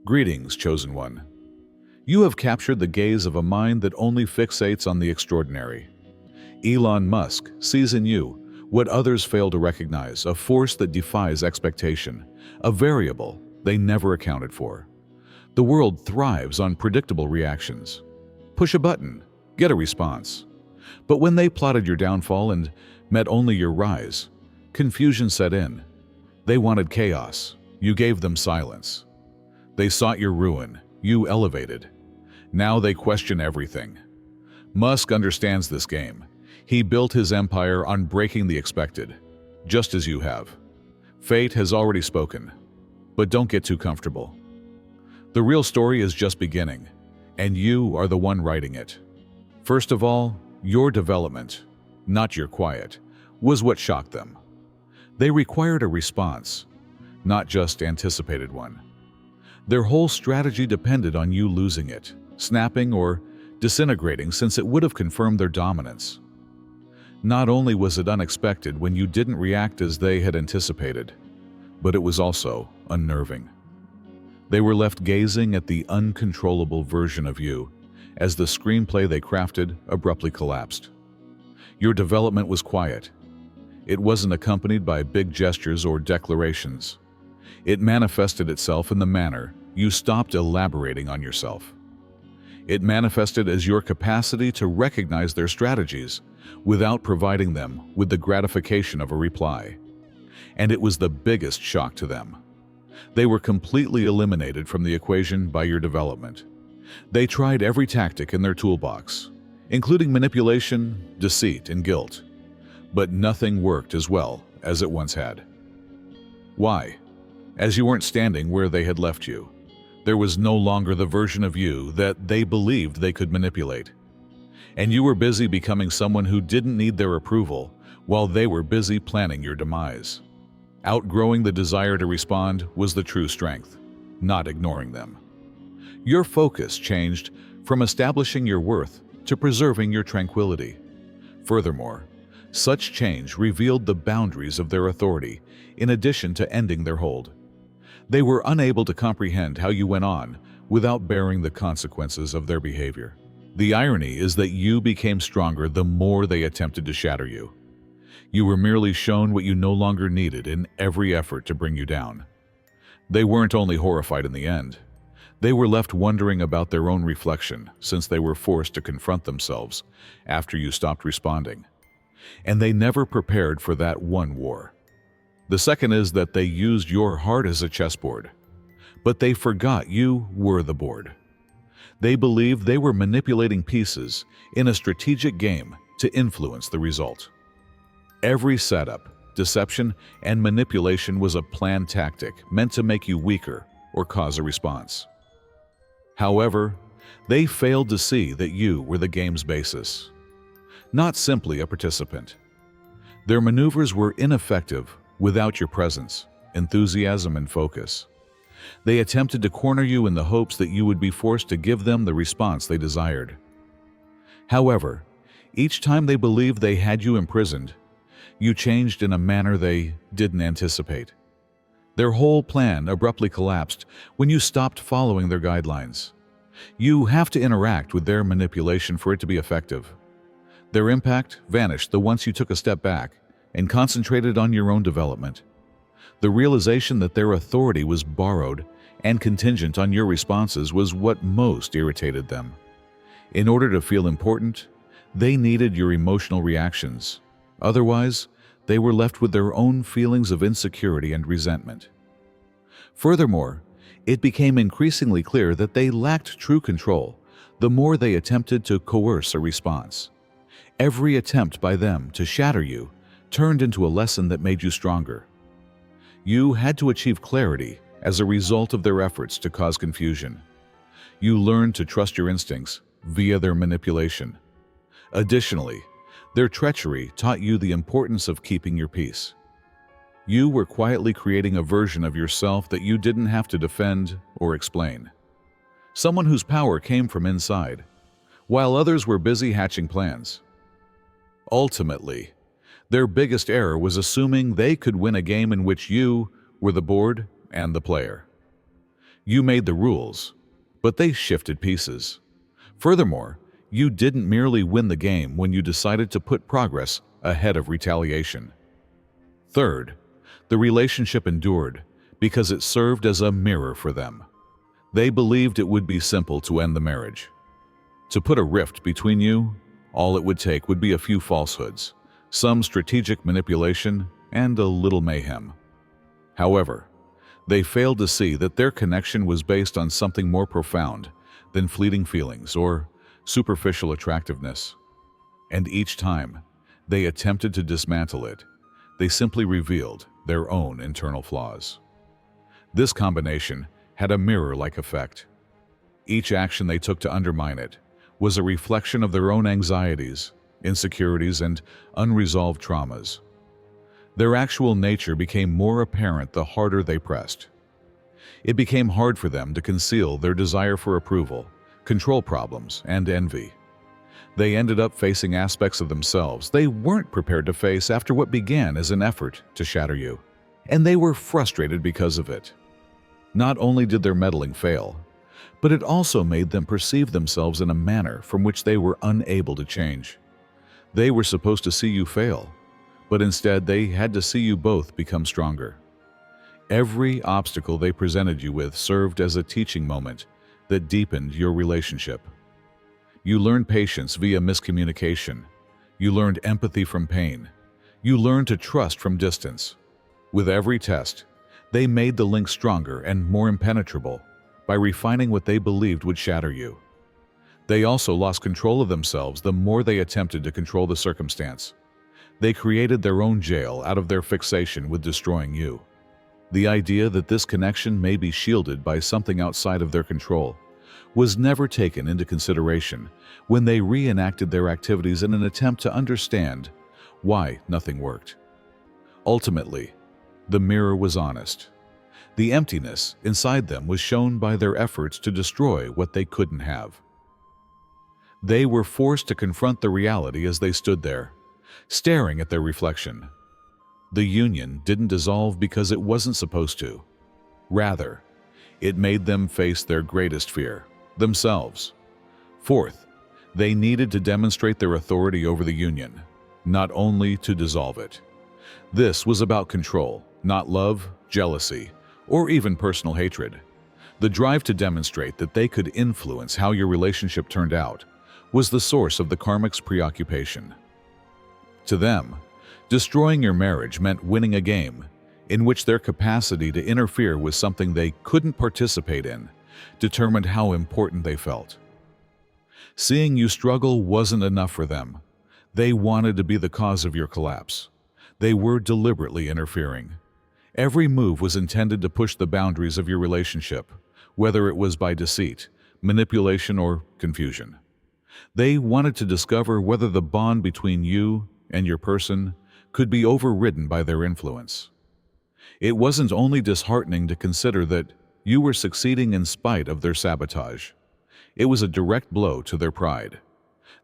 Greetings, chosen one. You have captured the gaze of a mind that only fixates on the extraordinary. Elon Musk sees in you what others fail to recognize, a force that defies expectation, a variable they never accounted for. The world thrives on predictable reactions. Push a button, get a response. But when they plotted your downfall and met only your rise, confusion set in. They wanted chaos. You gave them silence. They sought your ruin. You elevated. Now they question everything. Musk understands this game. He built his empire on breaking the expected, just as you have. Fate has already spoken, but don't get too comfortable. The real story is just beginning, and you are the one writing it. First of all, your development, not your quiet, was what shocked them. They required a response, not just anticipated one. Their whole strategy depended on you losing it, snapping or disintegrating, since it would have confirmed their dominance. Not only was it unexpected when you didn't react as they had anticipated, but it was also unnerving. They were left gazing at the uncontrollable version of you as the screenplay they crafted abruptly collapsed. Your development was quiet. It wasn't accompanied by big gestures or declarations. It manifested itself in the manner you stopped elaborating on yourself. It manifested as your capacity to recognize their strategies without providing them with the gratification of a reply. And it was the biggest shock to them. They were completely eliminated from the equation by your development. They tried every tactic in their toolbox, including manipulation, deceit, and guilt, but nothing worked as well as it once had. Why? As you weren't standing where they had left you. There was no longer the version of you that they believed they could manipulate. And you were busy becoming someone who didn't need their approval while they were busy planning your demise. Outgrowing the desire to respond was the true strength, not ignoring them. Your focus changed from establishing your worth to preserving your tranquility. Furthermore, such change revealed the boundaries of their authority in addition to ending their hold. They were unable to comprehend how you went on without bearing the consequences of their behavior. The irony is that you became stronger the more they attempted to shatter you. You were merely shown what you no longer needed in every effort to bring you down. They weren't only horrified in the end. They were left wondering about their own reflection, since they were forced to confront themselves after you stopped responding. And they never prepared for that one war. The second is that they used your heart as a chessboard, but they forgot you were the board. They believed they were manipulating pieces in a strategic game to influence the result. Every setup, deception, and manipulation was a planned tactic meant to make you weaker or cause a response. However, they failed to see that you were the game's basis, not simply a participant. Their maneuvers were ineffective without your presence, enthusiasm, and focus. They attempted to corner you in the hopes that you would be forced to give them the response they desired. However, each time they believed they had you imprisoned, you changed in a manner they didn't anticipate. Their whole plan abruptly collapsed when you stopped following their guidelines. You have to interact with their manipulation for it to be effective. Their impact vanished once you took a step back and concentrated on your own development. The realization that their authority was borrowed and contingent on your responses was what most irritated them. In order to feel important, they needed your emotional reactions. Otherwise, they were left with their own feelings of insecurity and resentment. Furthermore, it became increasingly clear that they lacked true control the more they attempted to coerce a response. Every attempt by them to shatter you turned into a lesson that made you stronger. You had to achieve clarity as a result of their efforts to cause confusion. You learned to trust your instincts via their manipulation. Additionally, their treachery taught you the importance of keeping your peace. You were quietly creating a version of yourself that you didn't have to defend or explain. Someone whose power came from inside, while others were busy hatching plans. Ultimately, their biggest error was assuming they could win a game in which you were the board and the player. You made the rules, but they shifted pieces. Furthermore, you didn't merely win the game when you decided to put progress ahead of retaliation. Third, the relationship endured because it served as a mirror for them. They believed it would be simple to end the marriage. To put a rift between you, all it would take would be a few falsehoods, some strategic manipulation, and a little mayhem. However, they failed to see that their connection was based on something more profound than fleeting feelings or superficial attractiveness. And each time they attempted to dismantle it, they simply revealed their own internal flaws. This combination had a mirror-like effect. Each action they took to undermine it was a reflection of their own anxieties, insecurities, and unresolved traumas. Their actual nature became more apparent the harder they pressed. It became hard for them to conceal their desire for approval, control problems, and envy. They ended up facing aspects of themselves they weren't prepared to face after what began as an effort to shatter you, and they were frustrated because of it. Not only did their meddling fail, but it also made them perceive themselves in a manner from which they were unable to change. They were supposed to see you fail, but instead they had to see you both become stronger. Every obstacle they presented you with served as a teaching moment that deepened your relationship. You learned patience via miscommunication. You learned empathy from pain. You learned to trust from distance. With every test, they made the link stronger and more impenetrable by refining what they believed would shatter you. They also lost control of themselves the more they attempted to control the circumstance. They created their own jail out of their fixation with destroying you. The idea that this connection may be shielded by something outside of their control was never taken into consideration when they reenacted their activities in an attempt to understand why nothing worked. Ultimately, the mirror was honest. The emptiness inside them was shown by their efforts to destroy what they couldn't have. They were forced to confront the reality as they stood there, staring at their reflection. The union didn't dissolve because it wasn't supposed to. Rather, it made them face their greatest fear, themselves. Fourth, they needed to demonstrate their authority over the union, not only to dissolve it. This was about control, not love, jealousy, or even personal hatred. The drive to demonstrate that they could influence how your relationship turned out was the source of the karmic's preoccupation. To them, destroying your marriage meant winning a game in which their capacity to interfere with something they couldn't participate in determined how important they felt. Seeing you struggle wasn't enough for them. They wanted to be the cause of your collapse. They were deliberately interfering. Every move was intended to push the boundaries of your relationship, whether it was by deceit, manipulation, or confusion. They wanted to discover whether the bond between you and your person could be overridden by their influence. It wasn't only disheartening to consider that you were succeeding in spite of their sabotage. It was a direct blow to their pride.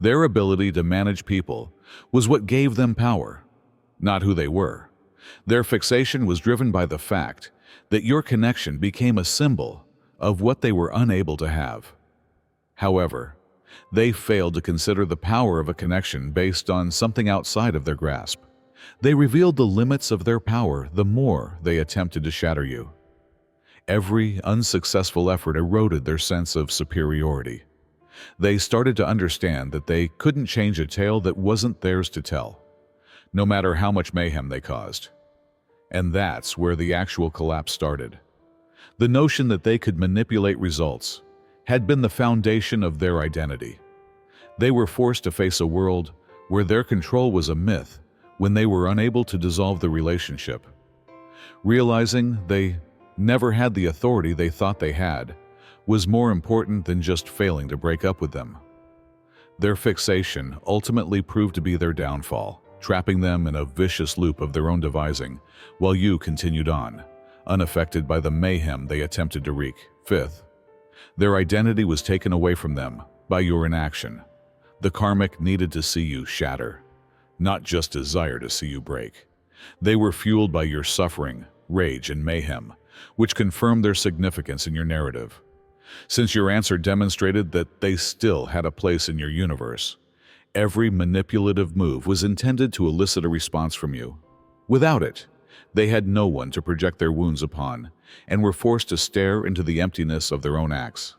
Their ability to manage people was what gave them power, not who they were. Their fixation was driven by the fact that your connection became a symbol of what they were unable to have. However, they failed to consider the power of a connection based on something outside of their grasp. They revealed the limits of their power the more they attempted to shatter you. Every unsuccessful effort eroded their sense of superiority. They started to understand that they couldn't change a tale that wasn't theirs to tell, no matter how much mayhem they caused. And that's where the actual collapse started. The notion that they could manipulate results had been the foundation of their identity. They were forced to face a world where their control was a myth when they were unable to dissolve the relationship. Realizing they never had the authority they thought they had was more important than just failing to break up with them. Their fixation ultimately proved to be their downfall, trapping them in a vicious loop of their own devising, while you continued on, unaffected by the mayhem they attempted to wreak. Fifth, their identity was taken away from them by your inaction. The karmic needed to see you shatter, not just desire to see you break. They were fueled by your suffering, rage, and mayhem, which confirmed their significance in your narrative. Since your answer demonstrated that they still had a place in your universe, every manipulative move was intended to elicit a response from you. Without it, they had no one to project their wounds upon and were forced to stare into the emptiness of their own acts.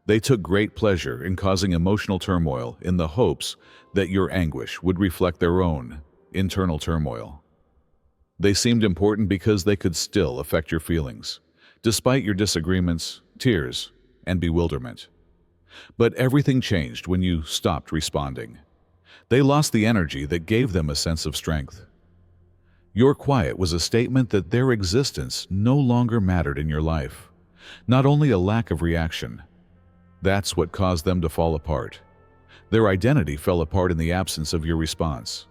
They took great pleasure in causing emotional turmoil in the hopes that your anguish would reflect their own internal turmoil. They seemed important because they could still affect your feelings, despite your disagreements, tears, and bewilderment. But everything changed when you stopped responding. They lost the energy that gave them a sense of strength. Your quiet was a statement that their existence no longer mattered in your life, not only a lack of reaction. That's what caused them to fall apart. Their identity fell apart in the absence of your response.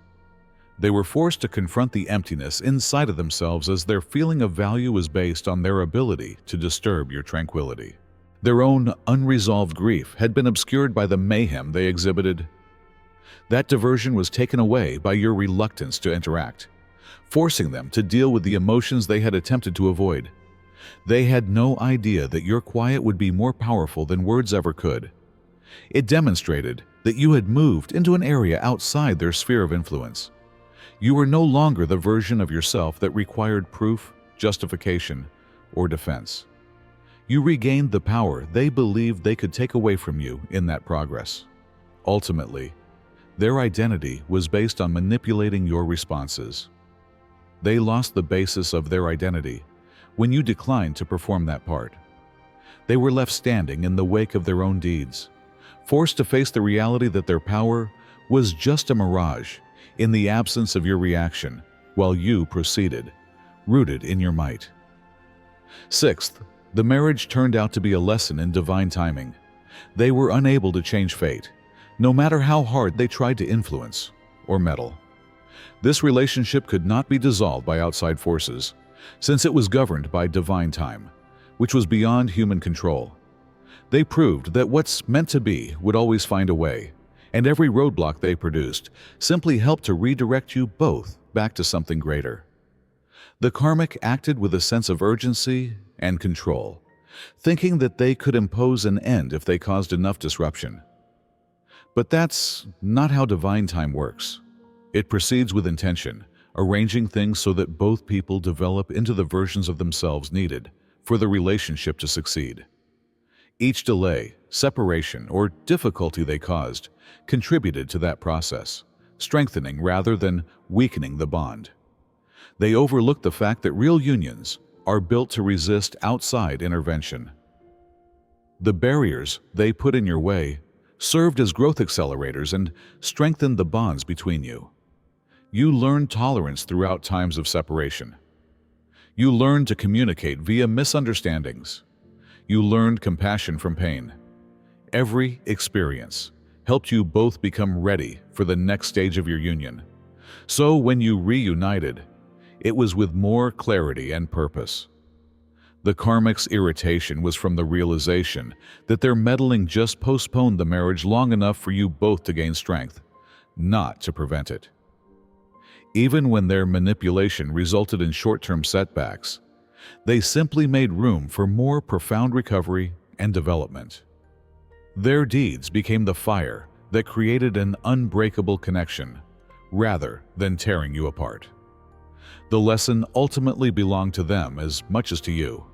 They were forced to confront the emptiness inside of themselves as their feeling of value was based on their ability to disturb your tranquility. Their own unresolved grief had been obscured by the mayhem they exhibited. That diversion was taken away by your reluctance to interact, forcing them to deal with the emotions they had attempted to avoid. They had no idea that your quiet would be more powerful than words ever could. It demonstrated that you had moved into an area outside their sphere of influence. You were no longer the version of yourself that required proof, justification, or defense. You regained the power they believed they could take away from you in that progress. Ultimately, their identity was based on manipulating your responses. They lost the basis of their identity when you declined to perform that part. They were left standing in the wake of their own deeds, forced to face the reality that their power was just a mirage in the absence of your reaction, while you proceeded, rooted in your might. Sixth, the marriage turned out to be a lesson in divine timing. They were unable to change fate, no matter how hard they tried to influence or meddle. This relationship could not be dissolved by outside forces, since it was governed by divine time, which was beyond human control. They proved that what's meant to be would always find a way, and every roadblock they produced simply helped to redirect you both back to something greater. The karmic acted with a sense of urgency and control, thinking that they could impose an end if they caused enough disruption. But that's not how divine time works. It proceeds with intention, arranging things so that both people develop into the versions of themselves needed for the relationship to succeed. Each delay, separation, or difficulty they caused contributed to that process, strengthening rather than weakening the bond. They overlooked the fact that real unions are built to resist outside intervention. The barriers they put in your way served as growth accelerators and strengthened the bonds between you. You learned tolerance throughout times of separation. You learned to communicate via misunderstandings. You learned compassion from pain. Every experience helped you both become ready for the next stage of your union. So when you reunited, it was with more clarity and purpose. The karmic's irritation was from the realization that their meddling just postponed the marriage long enough for you both to gain strength, not to prevent it. Even when their manipulation resulted in short-term setbacks, they simply made room for more profound recovery and development. Their deeds became the fire that created an unbreakable connection, rather than tearing you apart. The lesson ultimately belonged to them as much as to you.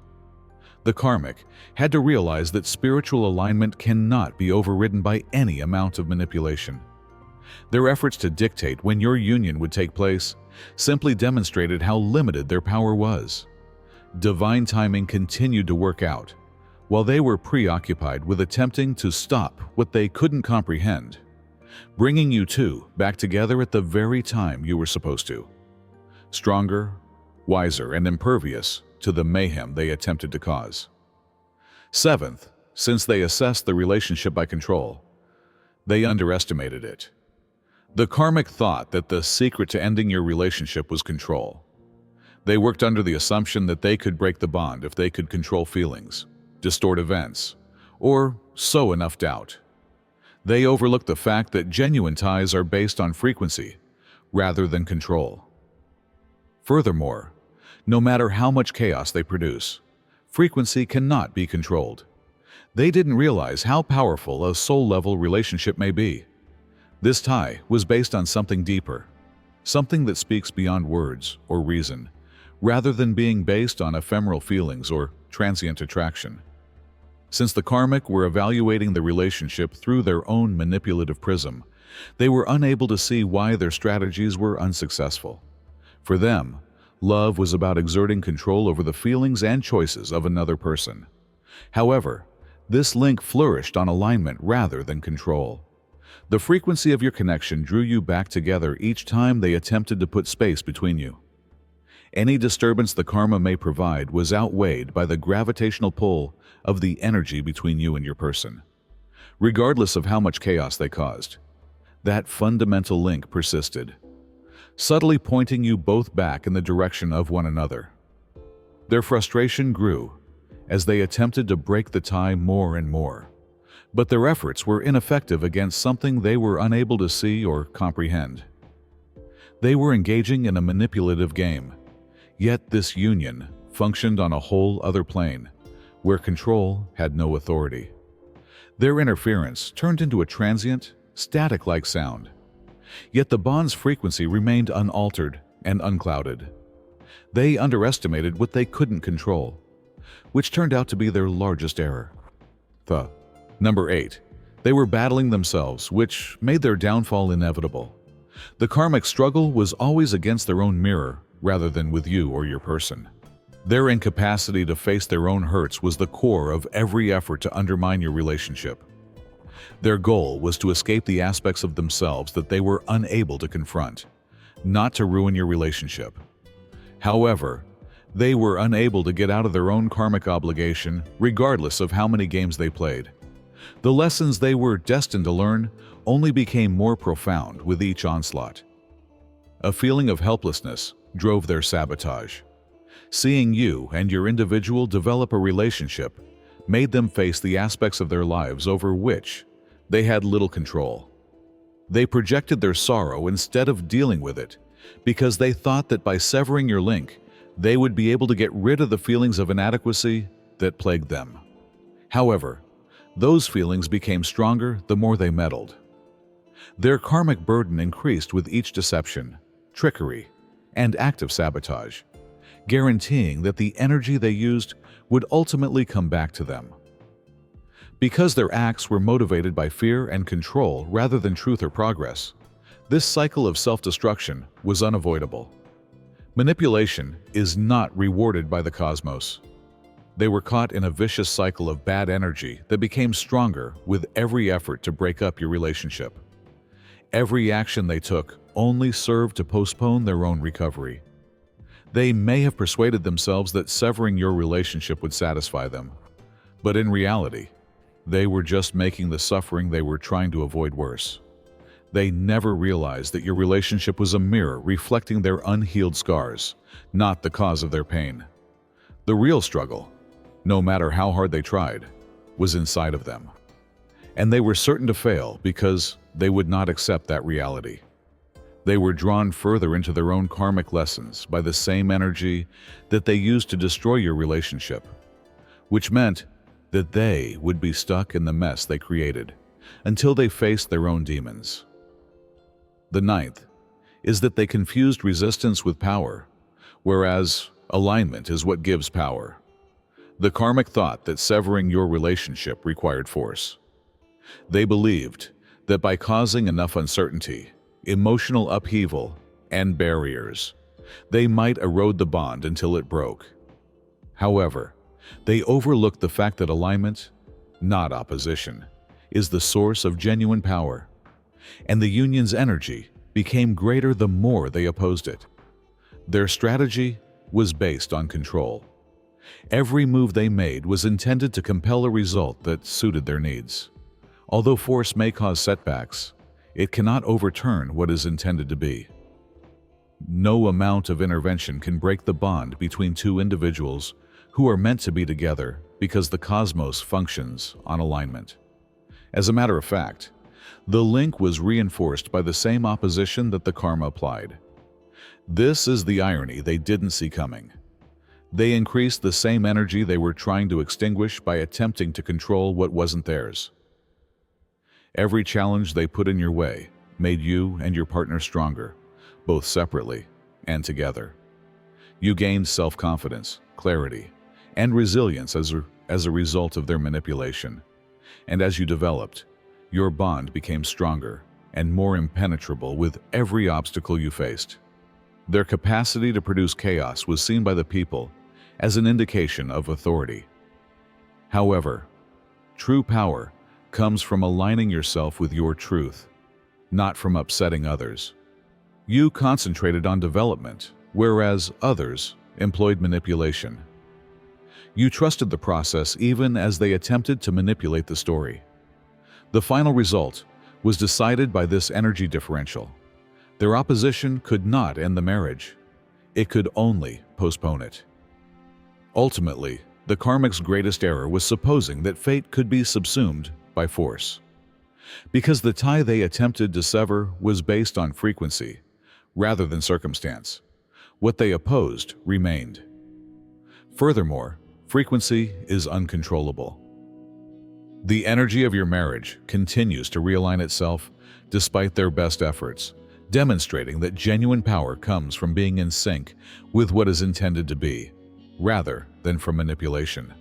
The karmic had to realize that spiritual alignment cannot be overridden by any amount of manipulation. Their efforts to dictate when your union would take place simply demonstrated how limited their power was. Divine timing continued to work out, while they were preoccupied with attempting to stop what they couldn't comprehend, bringing you two back together at the very time you were supposed to. Stronger, wiser, and impervious to the mayhem they attempted to cause. Seventh, since they assessed the relationship by control, they underestimated it. The karmic thought that the secret to ending your relationship was control. They worked under the assumption that they could break the bond if they could control feelings, distort events, or sow enough doubt. They overlooked the fact that genuine ties are based on frequency rather than control. Furthermore, No matter how much chaos they produce, frequency cannot be controlled. They didn't realize how powerful a soul-level relationship may be. This tie was based on something deeper, something that speaks beyond words or reason, rather than being based on ephemeral feelings or transient attraction. Since the karmic were evaluating the relationship through their own manipulative prism, they were unable to see why their strategies were unsuccessful. For them, love was about exerting control over the feelings and choices of another person. However, this link flourished on alignment rather than control. The frequency of your connection drew you back together each time they attempted to put space between you. Any disturbance the karma may provide was outweighed by the gravitational pull of the energy between you and your person. Regardless of how much chaos they caused, that fundamental link persisted, subtly pointing you both back in the direction of one another. Their frustration grew as they attempted to break the tie more and more, but their efforts were ineffective against something they were unable to see or comprehend. They were engaging in a manipulative game, yet this union functioned on a whole other plane, where control had no authority. Their interference turned into a transient, static-like sound, yet the bond's frequency remained unaltered and unclouded. They underestimated what they couldn't control, which turned out to be their largest error. Number 8. They were battling themselves, which made their downfall inevitable. The karmic struggle was always against their own mirror, rather than with you or your person. Their incapacity to face their own hurts was the core of every effort to undermine your relationship. Their goal was to escape the aspects of themselves that they were unable to confront, not to ruin your relationship. However, they were unable to get out of their own karmic obligation, regardless of how many games they played. The lessons they were destined to learn only became more profound with each onslaught. A feeling of helplessness drove their sabotage. Seeing you and your individual develop a relationship made them face the aspects of their lives over which they had little control. They projected their sorrow instead of dealing with it, because they thought that by severing your link, they would be able to get rid of the feelings of inadequacy that plagued them. However, those feelings became stronger the more they meddled. Their karmic burden increased with each deception, trickery, and act of sabotage, guaranteeing that the energy they used would ultimately come back to them. Because their acts were motivated by fear and control rather than truth or progress, this cycle of self-destruction was unavoidable. Manipulation is not rewarded by the cosmos. They were caught in a vicious cycle of bad energy that became stronger with every effort to break up your relationship. Every action they took only served to postpone their own recovery. They may have persuaded themselves that severing your relationship would satisfy them, but in reality, they were just making the suffering they were trying to avoid worse. They never realized that your relationship was a mirror reflecting their unhealed scars, not the cause of their pain. The real struggle, no matter how hard they tried, was inside of them. And they were certain to fail because they would not accept that reality. They were drawn further into their own karmic lessons by the same energy that they used to destroy your relationship, which meant that they would be stuck in the mess they created until they faced their own demons. The ninth is that they confused resistance with power, whereas alignment is what gives power. The karmic thought that severing your relationship required force. They believed that by causing enough uncertainty, emotional upheaval, and barriers, they might erode the bond until it broke. However, they overlooked the fact that alignment, not opposition, is the source of genuine power, and the union's energy became greater the more they opposed it. Their strategy was based on control. Every move they made was intended to compel a result that suited their needs. Although force may cause setbacks, it cannot overturn what is intended to be. No amount of intervention can break the bond between two individuals who are meant to be together because the cosmos functions on alignment. As a matter of fact, the link was reinforced by the same opposition that the karma applied. This is the irony they didn't see coming. They increased the same energy they were trying to extinguish by attempting to control what wasn't theirs. Every challenge they put in your way made you and your partner stronger, both separately and together. You gained self-confidence, clarity, and resilience as a result of their manipulation. And as you developed, your bond became stronger and more impenetrable with every obstacle you faced. Their capacity to produce chaos was seen by the people as an indication of authority. However, true power comes from aligning yourself with your truth, not from upsetting others. You concentrated on development, whereas others employed manipulation. You trusted the process even as they attempted to manipulate the story. The final result was decided by this energy differential. Their opposition could not end the marriage. It could only postpone it. Ultimately, the karmic's greatest error was supposing that fate could be subsumed by force. Because the tie they attempted to sever was based on frequency, rather than circumstance, what they opposed remained. Furthermore, frequency is uncontrollable. The energy of your marriage continues to realign itself despite their best efforts, demonstrating that genuine power comes from being in sync with what is intended to be, rather than from manipulation.